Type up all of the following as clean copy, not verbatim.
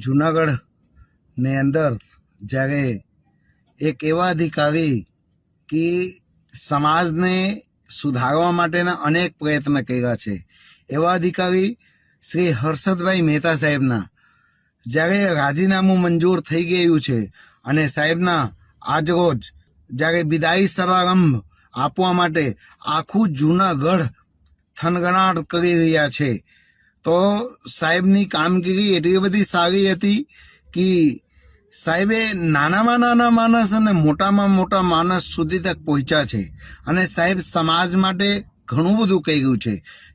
જુનાગઢ ને અંદર જ્યારે એક એવા અધિકારી કે સમાજને સુધારવા માટેના અનેક પ્રયત્ન કર્યા છે, એવા અધિકારી શ્રી હર્ષદભાઈ મહેતા સાહેબના જ્યારે રાજીનામું મંજૂર થઈ ગયું છે અને સાહેબના આજરોજ જ્યારે વિદાય સમારંભ આપવા માટે આખું જૂનાગઢ થનગનાટ કરી રહ્યા છે, તો સાહેબની કામગીરી એટલી બધી સારી હતી કે સાહેબે નાનામાં નાના માણસ અને મોટામાં મોટા માણસ સુધી તક પહોંચ્યા છે અને સાહેબ સમાજ માટે ઘણું બધું કર્યું છે.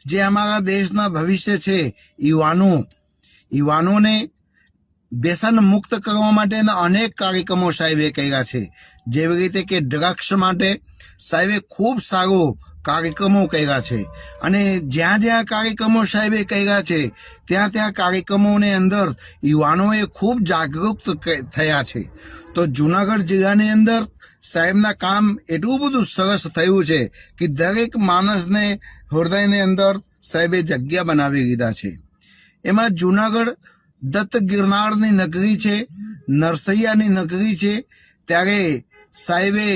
જે અમારા દેશના ભવિષ્ય છે, યુવાનોને વ્યસન મુક્ત કરવા માટેના અનેક કાર્યક્રમો સાહેબે કર્યા છે. જેવી રીતે કે ડ્રગ્સ માટે સાહેબે ખૂબ સારો કાર્યક્રમો કર્યા છે અને જ્યાં જ્યાં કાર્યક્રમો સાહેબે કર્યા છે ત્યાં ત્યાં કાર્યક્રમોની અંદર યુવાનોએ ખૂબ જાગૃત થયા છે. તો જુનાગઢ જિલ્લાની અંદર સાહેબના કામ એટલું બધું સરસ થયું છે કે દરેક માણસને હૃદયની અંદર સાહેબે જગ્યા બનાવી લીધા છે. એમાં જુનાગઢ દત્ત ગિરનારની નગરી છે, નરસૈયાની નગરી છે, ત્યારે સાહેબે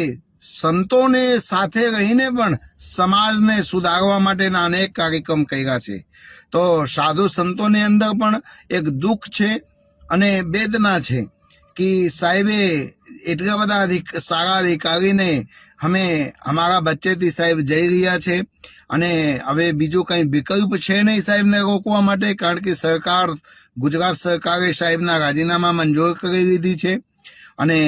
સંતોને સાથે રહીને પણ સમાજને સુધારવા માટેના અનેક કાર્યક્રમ કર્યા છે. તો સાધુ સંતોની અંદર પણ એક દુઃખ છે અને વેદના છે કે સાહેબે એટલા બધા સારા અધિકારીને અમે અમારા વચ્ચેથી સાહેબ જઈ રહ્યા છે અને હવે બીજું કંઈ વિકલ્પ છે નહીં સાહેબને રોકવા માટે, કારણ કે ગુજરાત સરકારે સાહેબના રાજીનામા મંજૂર કરી લીધી છે અને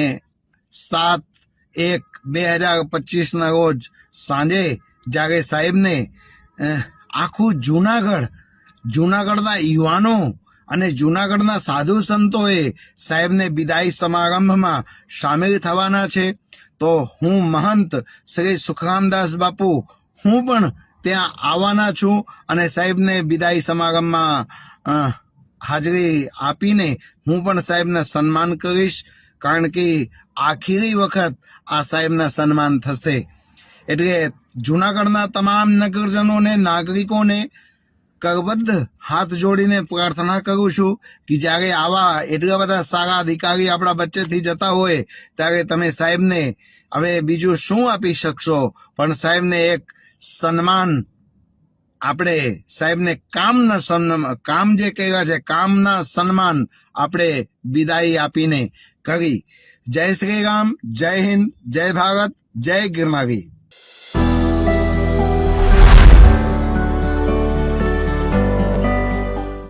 7/1/2025 રોજ સાંજે જ્યારે સાહેબને આખું જુનાગઢના યુવાનો અને જુનાગઢના સાધુ સંતોએ સાહેબને વિદાય સમારંભમાં સામેલ થવાના છે. તો હું મહંત શ્રી સુખરામદાસ બાપુ હું પણ ત્યાં આવવાના છું અને સાહેબને વિદાય સમારંભમાં હાજરી આપીને હું પણ સાહેબને સન્માન કરીશ, કારણ કે આખરી વખત આ સાહેબના સન્માન થશે. એટલે જુનાગઢના તમામ નગરજનોને, નાગરિકોને કરબદ્ધ હાથ જોડીને પ્રાર્થના કરું છું કે જ્યારે આવા એટલા બધા સારા અધિકારી આપણા વચ્ચેથી જતા હોય ત્યારે તમે સાહેબને હવે બીજું શું આપી શકશો, પણ સાહેબને એક સન્માન આપણે સાહેબને કામ જે કર્યા છે કામના સન્માન આપણે વિદાય આપીને કરી. જય શ્રી રામ, જય હિન્દ, જય ભારત, જય ગિરનારી.